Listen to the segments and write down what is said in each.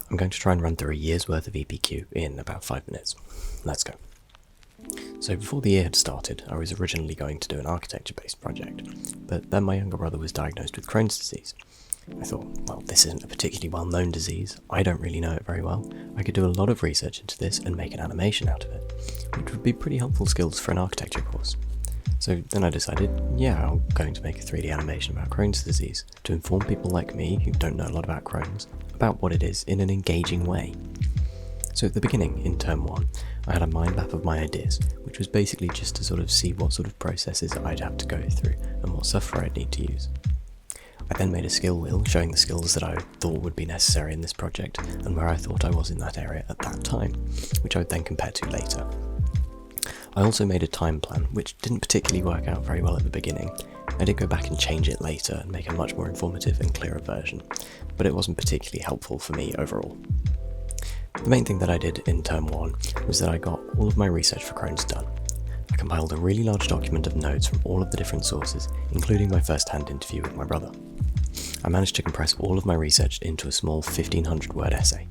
I'm going to try and run through a year's worth of EPQ in about 5 minutes. Let's go. So before the year had started, I was originally going to do an architecture-based project, but then my younger brother was diagnosed with Crohn's disease. I thought, well, this isn't a particularly well-known disease, I don't really know it very well, I could do a lot of research into this and make an animation out of it, which would be pretty helpful skills for an architecture course. So then I decided, yeah, I'm going to make a 3D animation about Crohn's disease, to inform people like me, who don't know a lot about Crohn's, about what it is in an engaging way. So at the beginning, in term 1, I had a mind map of my ideas, which was basically just to sort of see what sort of processes I'd have to go through and what software I'd need to use. I then made a skill wheel showing the skills that I thought would be necessary in this project and where I thought I was in that area at that time, which I would then compare to later. I also made a time plan, which didn't particularly work out very well at the beginning. I did go back and change it later and make a much more informative and clearer version, but it wasn't particularly helpful for me overall. The main thing that I did in term 1 was that I got all of my research for Crohn's done. I compiled a really large document of notes from all of the different sources, including my first-hand interview with my brother. I managed to compress all of my research into a small 1500-word essay.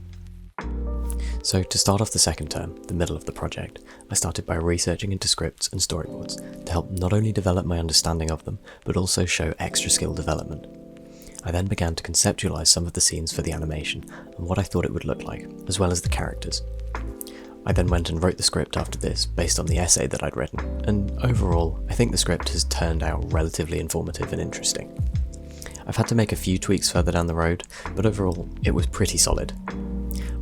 So to start off the second term, the middle of the project, I started by researching into scripts and storyboards to help not only develop my understanding of them, but also show extra skill development. I then began to conceptualize some of the scenes for the animation and what I thought it would look like, as well as the characters. I then went and wrote the script after this, based on the essay that I'd written, and overall, I think the script has turned out relatively informative and interesting. I've had to make a few tweaks further down the road, but overall, it was pretty solid.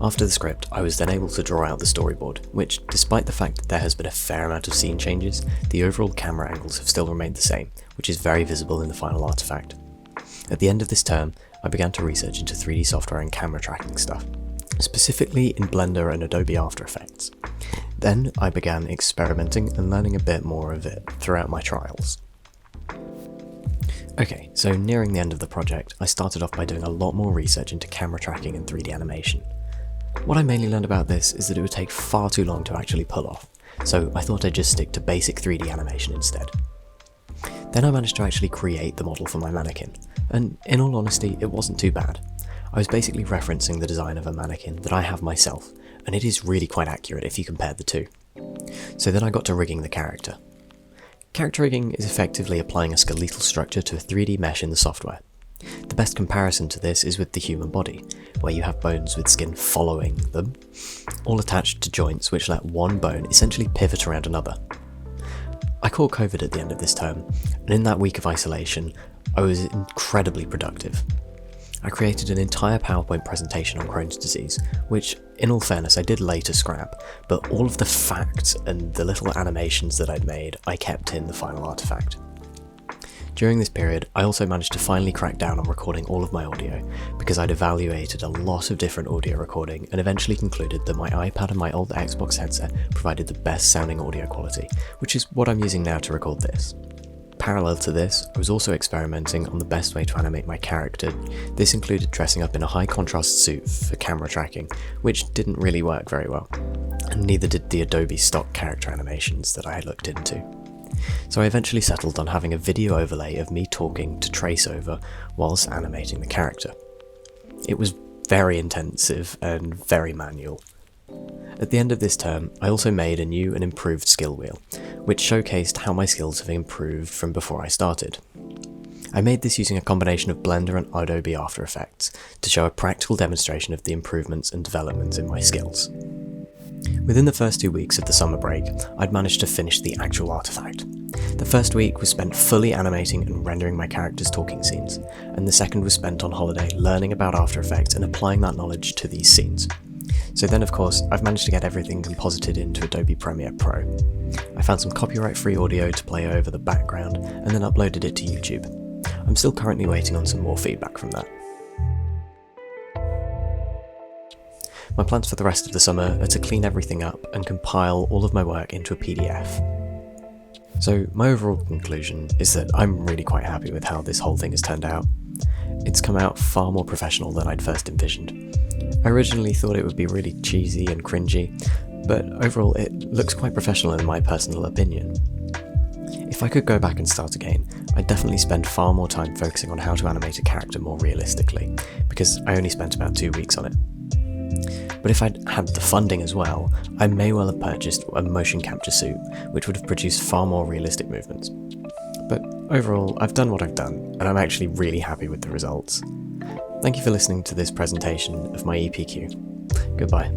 After the script, I was then able to draw out the storyboard, which, despite the fact that there has been a fair amount of scene changes, the overall camera angles have still remained the same, which is very visible in the final artifact. At the end of this term, I began to research into 3D software and camera tracking stuff, specifically in Blender and Adobe After Effects. Then I began experimenting and learning a bit more of it throughout my trials. Okay, so nearing the end of the project, I started off by doing a lot more research into camera tracking and 3D animation. What I mainly learned about this is that it would take far too long to actually pull off, so I thought I'd just stick to basic 3D animation instead. Then I managed to actually create the model for my mannequin, and in all honesty, it wasn't too bad. I was basically referencing the design of a mannequin that I have myself, and it is really quite accurate if you compare the two. So then I got to rigging the character. Character rigging is effectively applying a skeletal structure to a 3D mesh in the software. The best comparison to this is with the human body, where you have bones with skin following them, all attached to joints which let one bone essentially pivot around another. I caught COVID at the end of this term, and in that week of isolation, I was incredibly productive. I created an entire PowerPoint presentation on Crohn's disease, which, in all fairness, I did later scrap, but all of the facts and the little animations that I'd made, I kept in the final artifact. During this period, I also managed to finally crack down on recording all of my audio, because I'd evaluated a lot of different audio recording and eventually concluded that my iPad and my old Xbox headset provided the best sounding audio quality, which is what I'm using now to record this. Parallel to this, I was also experimenting on the best way to animate my character. This included dressing up in a high contrast suit for camera tracking, which didn't really work very well, and neither did the Adobe stock character animations that I had looked into. So I eventually settled on having a video overlay of me talking to trace over whilst animating the character. It was very intensive and very manual. At the end of this term, I also made a new and improved skill wheel, which showcased how my skills have improved from before I started. I made this using a combination of Blender and Adobe After Effects to show a practical demonstration of the improvements and developments in my skills. Within the first 2 weeks of the summer break, I'd managed to finish the actual artifact. The first week was spent fully animating and rendering my character's talking scenes, and the second was spent on holiday learning about After Effects and applying that knowledge to these scenes. So then of course, I've managed to get everything composited into Adobe Premiere Pro. I found some copyright-free audio to play over the background and then uploaded it to YouTube. I'm still currently waiting on some more feedback from that. My plans for the rest of the summer are to clean everything up and compile all of my work into a PDF. So my overall conclusion is that I'm really quite happy with how this whole thing has turned out. It's come out far more professional than I'd first envisioned. I originally thought it would be really cheesy and cringy, but overall it looks quite professional in my personal opinion. If I could go back and start again, I'd definitely spend far more time focusing on how to animate a character more realistically, because I only spent about 2 weeks on it. But if I'd had the funding as well, I may well have purchased a motion capture suit, which would have produced far more realistic movements. But overall, I've done what I've done, and I'm actually really happy with the results. Thank you for listening to this presentation of my EPQ. Goodbye.